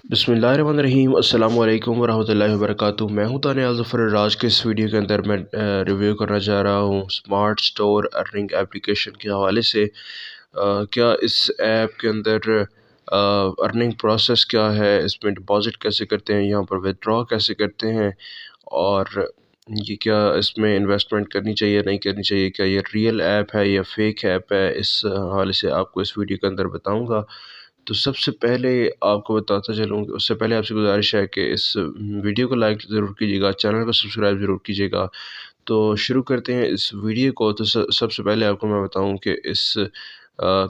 بسم اللہ الرحمن الرحیم۔ السلام علیکم ورحمۃ اللہ وبرکاتہ۔ میں ہوں دانیال ظفر۔ راج کے اس ویڈیو کے اندر میں ریویو کرنا چاہ رہا ہوں اسمارٹ اسٹور ارننگ اپلیکیشن کے حوالے سے۔ کیا اس ایپ کے اندر ارننگ پروسیس کیا ہے، اس میں ڈپازٹ کیسے کرتے ہیں، یہاں پر ودرا کیسے کرتے ہیں، اور یہ کیا اس میں انویسٹمنٹ کرنی چاہیے نہیں کرنی چاہیے، کیا یہ ریئل ایپ ہے یا فیک ایپ ہے، اس حوالے سے آپ کو اس ویڈیو کے اندر بتاؤں گا۔ تو سب سے پہلے آپ کو بتاتا چلوں کہ اس سے پہلے آپ سے گزارش ہے کہ اس ویڈیو کو لائک ضرور کیجیے گا، چینل کو سبسکرائب ضرور کیجیے گا۔ تو شروع کرتے ہیں اس ویڈیو کو۔ تو سب سے پہلے آپ کو میں بتاؤں کہ اس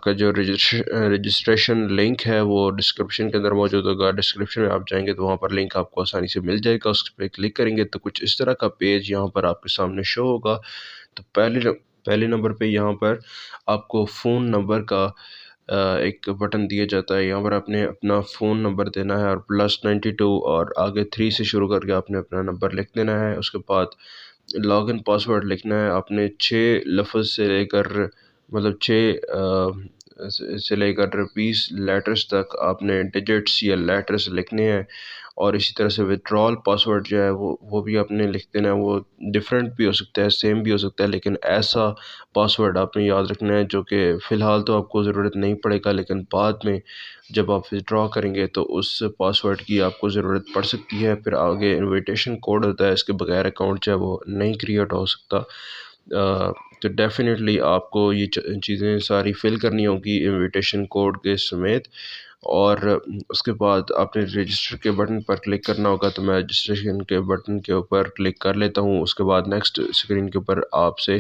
کا جو رجسٹریشن لنک ہے وہ ڈسکرپشن کے اندر موجود ہوگا۔ ڈسکرپشن میں آپ جائیں گے تو وہاں پر لنک آپ کو آسانی سے مل جائے گا، اس پہ کلک کریں گے تو کچھ اس طرح کا پیج یہاں پر آپ کے سامنے شو ہوگا۔ تو پہلے نمبر پہ یہاں پر آپ کو فون نمبر کا ایک بٹن دیا جاتا ہے۔ یہاں پر آپ نے اپنا فون نمبر دینا ہے اور +92 اور آگے 3 سے شروع کر کے آپ نے اپنا نمبر لکھ دینا ہے۔ اس کے بعد لاگ ان پاسورڈ لکھنا ہے۔ آپ نے 6 لفظ سے لے کر 20 لیٹرز تک آپ نے ڈیجٹس یا لیٹرز لکھنے ہیں، اور اسی طرح سے ودرال پاسورڈ جو ہے وہ بھی آپ نے لکھ دینا ہے۔ وہ ڈیفرنٹ بھی ہو سکتا ہے، سیم بھی ہو سکتا ہے، لیکن ایسا پاسورڈ آپ نے یاد رکھنا ہے جو کہ فی الحال تو آپ کو ضرورت نہیں پڑے گا، لیکن بعد میں جب آپ ودرا کریں گے تو اس پاسورڈ کی آپ کو ضرورت پڑ سکتی ہے۔ پھر آگے انویٹیشن کوڈ ہوتا ہے، اس کے بغیر اکاؤنٹ جو ہے وہ نہیں کریٹ ہو سکتا۔ تو ڈیفینیٹلی آپ کو یہ چیزیں ساری فل کرنی ہوگی انویٹیشن کوڈ کے سمیت، اور اس کے بعد آپ نے رجسٹر کے بٹن پر کلک کرنا ہوگا۔ تو میں رجسٹریشن کے بٹن کے اوپر کلک کر لیتا ہوں، اس کے بعد نیکسٹ اسکرین کے اوپر آپ سے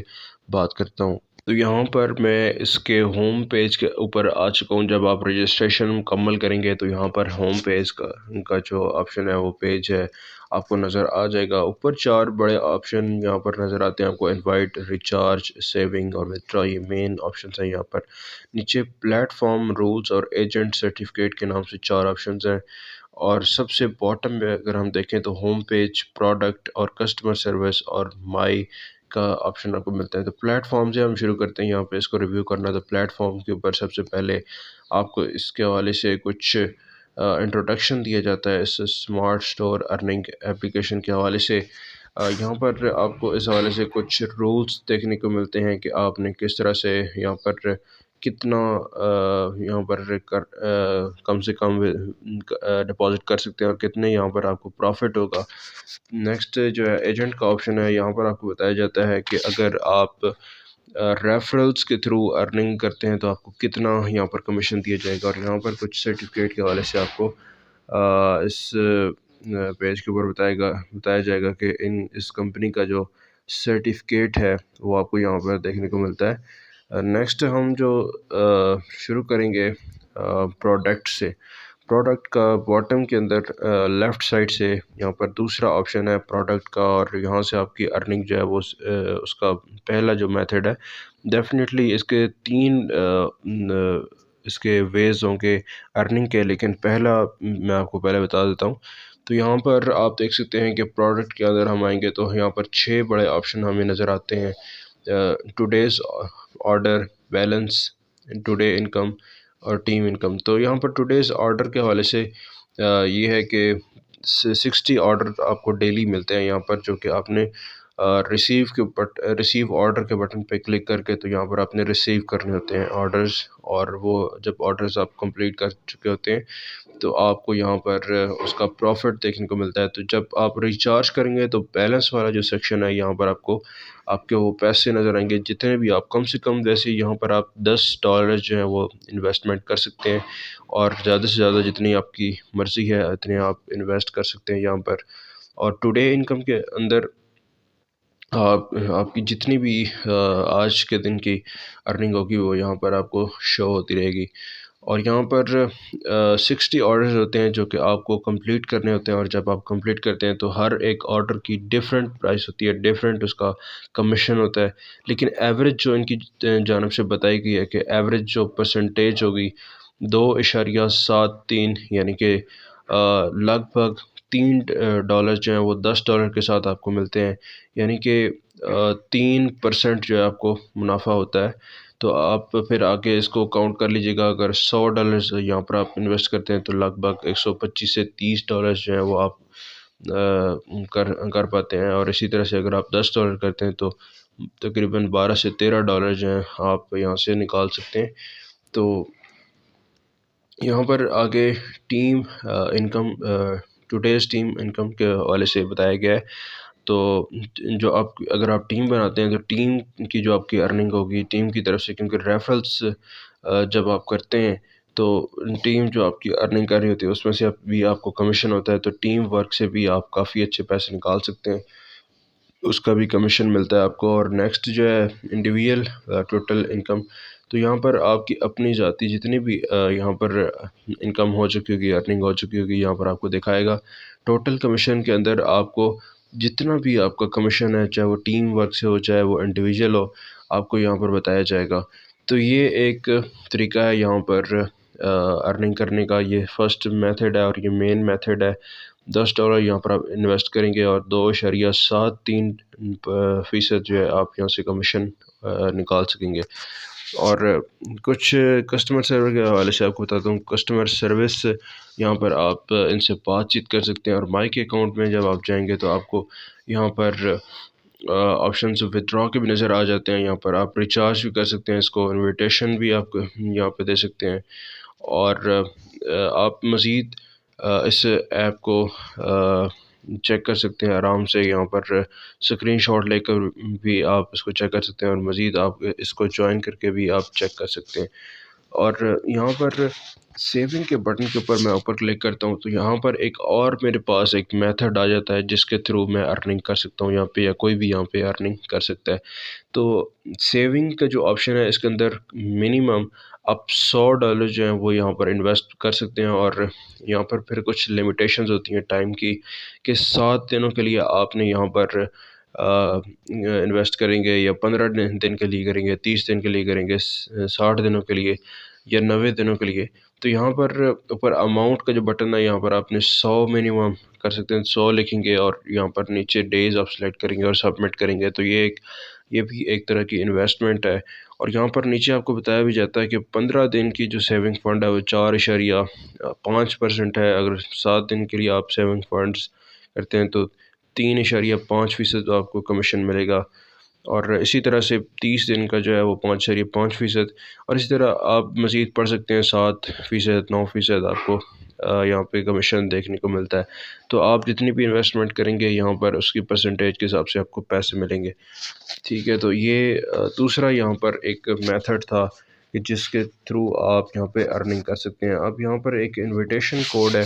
بات کرتا ہوں۔ تو یہاں پر میں اس کے ہوم پیج کے اوپر آ چکا ہوں۔ جب آپ رجسٹریشن مکمل کریں گے تو یہاں پر ہوم پیج کا جو آپشن ہے وہ پیج ہے آپ کو نظر آ جائے گا۔ اوپر 4 بڑے آپشن یہاں پر نظر آتے ہیں آپ کو: انوائٹ، ریچارج، سیونگ اور ودرا۔ یہ مین آپشنز ہیں۔ یہاں پر نیچے پلیٹ فارم رولز اور ایجنٹ سرٹیفکیٹ کے نام سے 4 آپشنز ہیں، اور سب سے باٹم میں اگر ہم دیکھیں تو ہوم پیج، پروڈکٹ اور کسٹمر سروس اور مائی کا آپشن آپ کو ملتا ہے۔ تو پلیٹ فارم سے ہم شروع کرتے ہیں، یہاں پہ اس کو ریویو کرنا۔ تو پلیٹ فارم کے اوپر سب سے پہلے آپ کو اس کے حوالے سے کچھ انٹروڈکشن دیا جاتا ہے اس اسمارٹ اسٹور ارننگ اپلیکیشن کے حوالے سے۔ یہاں پر آپ کو اس حوالے سے کچھ رولز دیکھنے کو ملتے ہیں کہ آپ نے کس طرح سے یہاں پر کتنا یہاں پر کم سے کم ڈپازٹ کر سکتے ہیں اور کتنے یہاں پر آپ کو پروفٹ ہوگا۔ نیکسٹ جو ہے ایجنٹ کا آپشن ہے، یہاں پر آپ کو بتایا جاتا ہے کہ اگر آپ ریفرلز کے تھرو ارننگ کرتے ہیں تو آپ کو کتنا یہاں پر کمیشن دیا جائے گا، اور یہاں پر کچھ سرٹیفکیٹ کے حوالے سے آپ کو اس پیج کے اوپر بتایا جائے گا کہ اس کمپنی کا جو سرٹیفکیٹ ہے وہ آپ کو یہاں پر دیکھنے کو ملتا ہے۔ نیکسٹ ہم جو شروع کریں گے پروڈکٹ سے۔ پروڈکٹ کا باٹم کے اندر لیفٹ سائڈ سے یہاں پر دوسرا آپشن ہے پروڈکٹ کا، اور یہاں سے آپ کی ارننگ جو ہے وہ اس کا پہلا جو میتھڈ ہے، ڈیفینیٹلی اس کے 3 اس کے ویز ہوں گے ارننگ کے، لیکن پہلا میں آپ کو پہلے بتا دیتا ہوں۔ تو یہاں پر آپ دیکھ سکتے ہیں کہ پروڈکٹ کے اندر ہم آئیں گے تو یہاں پر 6 بڑے آپشن ہمیں نظر آتے ہیں: today's order, balance, today income اور ٹیم انکم۔ تو یہاں پر ٹوڈیز آرڈر کے حوالے سے یہ ہے کہ 60 آرڈر آپ کو ڈیلی ملتے ہیں یہاں پر، جو کہ آپ نے ریسیو آرڈر کے بٹن پہ کلک کر کے تو یہاں پر آپ نے ریسیو کرنے ہوتے ہیں آرڈرز، اور وہ جب آرڈرز آپ کمپلیٹ کر چکے ہوتے ہیں تو آپ کو یہاں پر اس کا پروفٹ دیکھنے کو ملتا ہے۔ تو جب آپ ریچارج کریں گے تو بیلنس والا جو سیکشن ہے یہاں پر آپ کو آپ کے وہ پیسے نظر آئیں گے جتنے بھی آپ کم سے کم، ویسے یہاں پر آپ $10 جو ہیں وہ انویسٹمنٹ کر سکتے ہیں، اور زیادہ سے زیادہ جتنی آپ کی مرضی ہے اتنے آپ انویسٹ کر سکتے ہیں یہاں پر۔ اور ٹوڈے انکم کے اندر آپ کی جتنی بھی آج کے دن کی ارننگ ہوگی وہ یہاں پر آپ کو شو ہوتی رہے گی، اور یہاں پر 60 آرڈرز ہوتے ہیں جو کہ آپ کو کمپلیٹ کرنے ہوتے ہیں، اور جب آپ کمپلیٹ کرتے ہیں تو ہر ایک آرڈر کی ڈیفرنٹ پرائس ہوتی ہے، ڈیفرنٹ اس کا کمیشن ہوتا ہے، لیکن ایوریج جو ان کی جانب سے بتائی گئی ہے کہ ایوریج جو پرسنٹیج ہوگی 2.73، یعنی کہ لگ بھگ $3 جو ہیں وہ $10 کے ساتھ آپ کو ملتے ہیں، یعنی کہ 3% جو ہے آپ کو منافع ہوتا ہے۔ تو آپ پھر آگے اس کو کاؤنٹ کر لیجیے گا. اگر $100 یہاں پر آپ انویسٹ کرتے ہیں تو لگ بھگ 125 سے $30 جو ہیں وہ آپ کر پاتے ہیں. اور اسی طرح سے اگر آپ $10 کرتے ہیں تو تقریباً $12 سے $13 جو ہیں آپ یہاں سے نکال سکتے ہیں. تو یہاں پر آگے team income today's team income کے حوالے سے بتایا گیا ہے. تو جو آپ اگر آپ ٹیم بناتے ہیں تو ٹیم کی جو آپ کی ارننگ ہوگی ٹیم کی طرف سے، کیونکہ ریفرلس جب آپ کرتے ہیں تو ٹیم جو آپ کی ارننگ کر رہی ہوتی ہے اس میں سے بھی آپ کو کمیشن ہوتا ہے. تو ٹیم ورک سے بھی آپ کافی اچھے پیسے نکال سکتے ہیں، اس کا بھی کمیشن ملتا ہے آپ کو. اور نیکسٹ جو ہے انڈیویجول ٹوٹل انکم. تو یہاں پر آپ کی اپنی ذاتی جتنی بھی یہاں پر انکم ہو چکی ہوگی، ارننگ ہو چکی ہوگی، یہاں پر آپ کو دکھائے گا. ٹوٹل کمیشن کے اندر آپ کو جتنا بھی آپ کا کمیشن ہے، چاہے وہ ٹیم ورک سے ہو چاہے وہ انڈیویجول ہو، آپ کو یہاں پر بتایا جائے گا. تو یہ ایک طریقہ ہے یہاں پر ارننگ کرنے کا. یہ فرسٹ میتھڈ ہے اور یہ مین میتھڈ ہے. $10 یہاں پر آپ انویسٹ کریں گے اور 2.73% جو ہے آپ یہاں سے کمیشن نکال سکیں گے. اور کچھ کسٹمر سروس کے حوالے سے آپ کو بتاتا ہوں. کسٹمر سروس یہاں پر آپ ان سے بات چیت کر سکتے ہیں. اور مائی کے اکاؤنٹ میں جب آپ جائیں گے تو آپ کو یہاں پر آپشنز ودرا کے بھی نظر آ جاتے ہیں. یہاں پر آپ ریچارج بھی کر سکتے ہیں، اس کو انویٹیشن بھی آپ کو یہاں پہ دے سکتے ہیں. اور آپ مزید اس ایپ کو چیک کر سکتے ہیں آرام سے. یہاں پر اسکرین شاٹ لے کر بھی آپ اس کو چیک کر سکتے ہیں، اور مزید آپ اس کو جوائن کر کے بھی آپ چیک کر سکتے ہیں. اور یہاں پر سیونگ کے بٹن کے اوپر میں اوپر کلک کرتا ہوں تو یہاں پر ایک اور میرے پاس ایک میتھڈ آ جاتا ہے جس کے تھرو میں ارننگ کر سکتا ہوں یہاں پہ، یا کوئی بھی یہاں پہ ارننگ کر سکتا ہے. تو سیونگ کا جو آپشن ہے اس کے اندر منیمم آپ $100 جو ہیں وہ یہاں پر انویسٹ کر سکتے ہیں. اور یہاں پر پھر کچھ لمیٹیشنز ہوتی ہیں ٹائم کی، کہ 7 دنوں کے لیے آپ نے یہاں پر انویسٹ کریں گے، یا 15 دن کے لیے کریں گے، 30 دن کے لیے کریں گے، 60 دنوں کے لیے، یا 90 دنوں کے لیے. تو یہاں پر اوپر اماؤنٹ کا جو بٹن ہے یہاں پر آپ نے 100 منیمم کر سکتے ہیں. 100 لکھیں گے اور یہاں پر نیچے ڈیز آپ سلیکٹ کریں گے اور سبمٹ کریں گے. تو یہ بھی ایک طرح کی انویسٹمنٹ ہے. اور یہاں پر نیچے آپ کو بتایا بھی جاتا ہے کہ 15 دن کی جو سیونگ فنڈ ہے وہ 4.5% ہے. اگر 7 دن کے لیے آپ سیونگ فنڈز کرتے ہیں تو 3.5% آپ کو کمیشن ملے گا. اور اسی طرح سے 30 دن کا جو ہے وہ 5.5%. اور اسی طرح آپ مزید پڑھ سکتے ہیں 7%، 9% آپ کو یہاں پہ کمیشن دیکھنے کو ملتا ہے. تو آپ جتنی بھی انویسٹمنٹ کریں گے یہاں پر اس کی پرسنٹیج کے حساب سے آپ کو پیسے ملیں گے. ٹھیک ہے، تو یہ دوسرا یہاں پر ایک میتھڈ تھا کہ جس کے تھرو آپ یہاں پہ ارننگ کر سکتے ہیں. اب یہاں پر ایک انویٹیشن کوڈ ہے.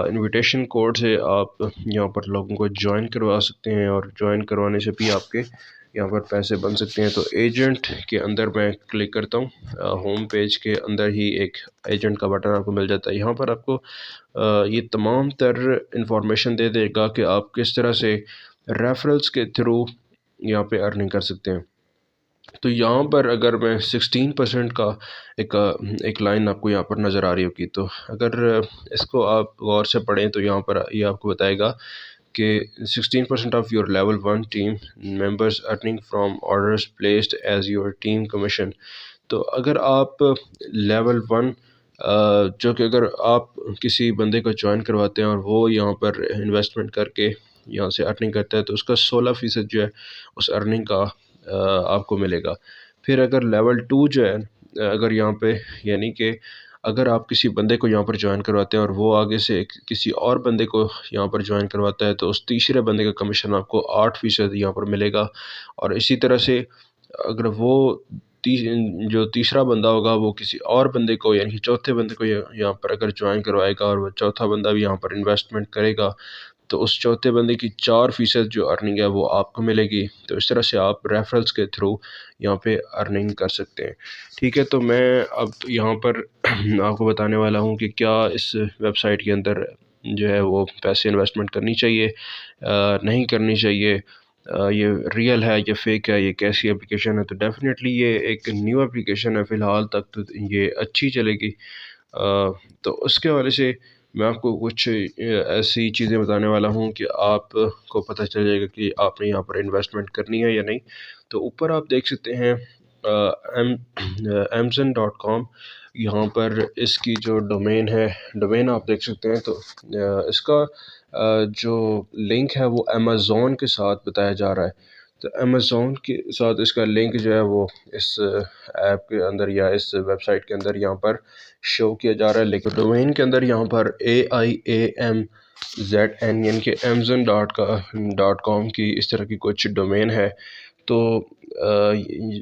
انویٹیشن کوڈ سے آپ یہاں پر لوگوں کو جوائن کروا سکتے ہیں، اور جوائن کروانے سے بھی آپ کے یہاں پر پیسے بن سکتے ہیں. تو ایجنٹ کے اندر میں کلک کرتا ہوں. ہوم پیج کے اندر ہی ایک ایجنٹ کا بٹن آپ کو مل جاتا ہے. یہاں پر آپ کو یہ تمام تر انفارمیشن دے دے گا کہ آپ کس طرح سے ریفرلس کے تھرو یہاں پہ ارننگ کر سکتے ہیں. تو یہاں پر اگر میں 16% کا ایک لائن آپ کو یہاں پر نظر آ رہی ہوگی، تو اگر اس کو آپ غور سے پڑھیں تو یہاں پر یہ آپ کو بتائے گا کہ 16% of your level 1 team members earning from orders placed as your team commission. تو اگر آپ لیول 1 جو کہ اگر آپ کسی بندے کو جوائن کرواتے ہیں اور وہ یہاں پر انویسٹمنٹ کر کے یہاں سے ارننگ کرتا ہے تو اس کا 16% جو ہے اس ارننگ کا آپ کو ملے گا. پھر اگر لیول 2 جو ہے، اگر یہاں پہ یعنی کہ اگر آپ کسی بندے کو یہاں پر جوائن کرواتے ہیں اور وہ آگے سے کسی اور بندے کو یہاں پر جوائن کرواتا ہے تو اس تیسرے بندے کا کمیشن آپ کو 8% یہاں پر ملے گا. اور اسی طرح سے اگر وہ جو تیسرا بندہ ہوگا وہ کسی اور بندے کو یعنی کہ چوتھے بندے کو یہاں پر اگر جوائن کروائے گا اور وہ چوتھا بندہ بھی یہاں پر انویسٹمنٹ کرے گا تو اس چوتھے بندے کی 4% جو ارننگ ہے وہ آپ کو ملے گی. تو اس طرح سے آپ ریفرلس کے تھرو یہاں پہ ارننگ کر سکتے ہیں. ٹھیک ہے، تو میں اب یہاں پر آپ کو بتانے والا ہوں کہ کیا اس ویب سائٹ کے اندر جو ہے وہ پیسے انویسٹمنٹ کرنی چاہیے، نہیں کرنی چاہیے، یہ ریئل ہے یا فیک ہے، یہ کیسی اپلیکیشن ہے. تو ڈیفینیٹلی یہ ایک نیو اپلیکیشن ہے، فی الحال تک تو یہ اچھی چلے گی. تو اس کے حوالے سے میں آپ کو کچھ ایسی چیزیں بتانے والا ہوں کہ آپ کو پتہ چل جائے گا کہ آپ نے یہاں پر انویسٹمنٹ کرنی ہے یا نہیں. تو اوپر آپ دیکھ سکتے ہیں amazon.com، یہاں پر اس کی جو ڈومین آپ دیکھ سکتے ہیں، تو اس کا جو لنک ہے وہ امیزون کے ساتھ بتایا جا رہا ہے۔ تو امیزون کے ساتھ اس کا لنک جو ہے وہ اس ایپ کے اندر یا اس ویب سائٹ کے اندر یہاں پر شو کیا جا رہا ہے، لیکن ڈومین کے اندر یہاں پر AIAMZN یعنی کہ amazon.com کی اس طرح کی کچھ ڈومین ہے، تو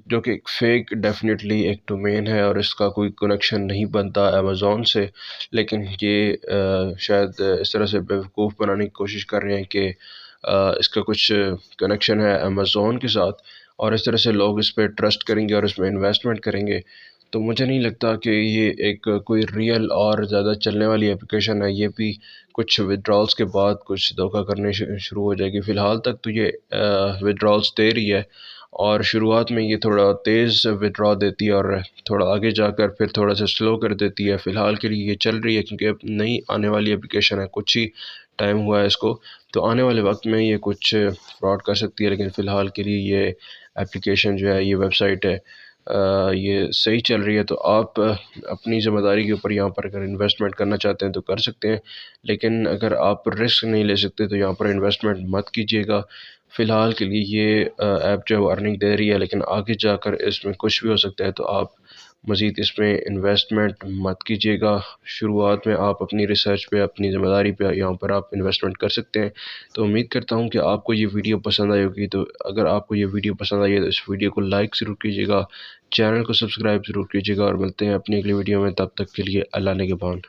جو کہ فیک ڈیفینیٹلی ایک ڈومین ہے اور اس کا کوئی کنیکشن نہیں بنتا امیزون سے، لیکن یہ شاید اس طرح سے بیوقوف بنانے کی کوشش کر رہے ہیں کہ اس کا کچھ کنیکشن ہے امیزون کے ساتھ، اور اس طرح سے لوگ اس پہ ٹرسٹ کریں گے اور اس میں انویسٹمنٹ کریں گے۔ تو مجھے نہیں لگتا کہ یہ ایک کوئی ریئل اور زیادہ چلنے والی اپلیکیشن ہے، یہ بھی کچھ ودرالز کے بعد کچھ دھوکہ کرنے شروع ہو جائے گی۔ فی الحال تک تو یہ ودرالز دے رہی ہے، اور شروعات میں یہ تھوڑا تیز ودرا دیتی ہے اور تھوڑا آگے جا کر پھر تھوڑا سا سلو کر دیتی ہے۔ فی الحال کے لیے یہ چل رہی ہے کیونکہ اب نئی آنے والی اپلیکیشن ہے، کچھ ہی ٹائم ہوا ہے اس کو، تو آنے والے وقت میں یہ کچھ فراڈ کر سکتی ہے، لیکن فی الحال کے لیے یہ اپلیکیشن جو ہے، یہ ویب سائٹ ہے، یہ صحیح چل رہی ہے۔ تو آپ اپنی ذمہ داری کے اوپر یہاں پر اگر انویسٹمنٹ کرنا چاہتے ہیں تو کر سکتے ہیں، لیکن اگر آپ رسک نہیں لے سکتے تو یہاں پر انویسٹمنٹ مت کیجیے گا۔ فی الحال کے لیے یہ ایپ جو ہے وہ ارننگ دے رہی ہے، لیکن آگے جا کر اس میں کچھ بھی ہو سکتا ہے، تو آپ مزید اس میں انویسٹمنٹ مت کیجیے گا۔ شروعات میں آپ اپنی ریسرچ پہ، اپنی ذمہ داری پہ یہاں پر آپ انویسٹمنٹ کر سکتے ہیں۔ تو امید کرتا ہوں کہ آپ کو یہ ویڈیو پسند آئی ہوگی، تو اگر آپ کو یہ ویڈیو پسند آئی ہے تو اس ویڈیو کو لائک ضرور کیجیے گا، چینل کو سبسکرائب ضرور کیجیے گا، اور ملتے ہیں اپنی اگلی ویڈیو میں، تب تک کے لیے اللہ نگہبان۔